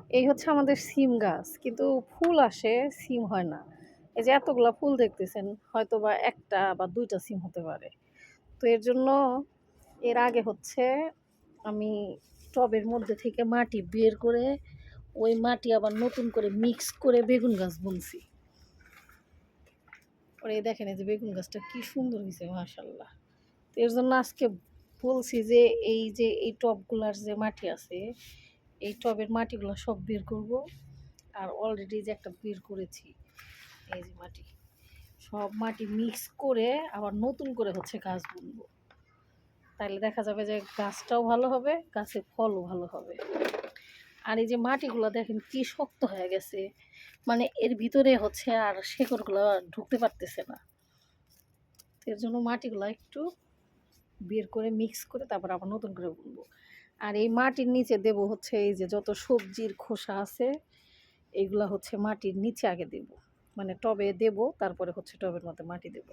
এই হচ্ছে আমাদের সিম গাছ, কিন্তু ফুল আসে, সিম হয় না। এই যে এতগুলা ফুল দেখতেছেন, হয়তোবা ১ টা বা ২ টা সিম হতে পারে। তো এর জন্য এর আগে হচ্ছে আমি টবের মধ্যে থেকে মাটি বের করে ওই মাটি আবার নতুন করে মিক্স করে বেগুন গাছ বুনছি। পরে এই দেখেন এই যে বেগুন গাছটা কি সুন্দর হইছে মাশাআল্লাহ। তো এর জন্য আজকে বলছি যে এই যে এই টবগুলার যে মাটি আছে, এই টবের মাটিগুলা সব বের করব। আর অলরেডি যে একটা বের করেছি, এই যে মাটি, সব মাটি মিক্স করে আবার নতুন করে হচ্ছে গাছ বুনবো। তাইলে দেখা যাবে যে গাছটাও ভালো হবে, গাছের ফলও ভালো হবে। আর এই যে মাটিগুলো দেখেন কি শক্ত হয়ে গেছে, মানে এর ভিতরে হচ্ছে আর শেকড়গুলো ঢুকতে পারতেছে না। এর জন্য মাটিগুলো একটু বের করে মিক্স করে তারপর আবার নতুন করে বুনবো। আর এই মাটির নিচে দেব হচ্ছে এই যে যত সবজির খোসা আছে, এইগুলা হচ্ছে মাটির নিচে আগে দেব, মানে টবে দেব, তারপরে হচ্ছে টবের মধ্যে মাটি দেব।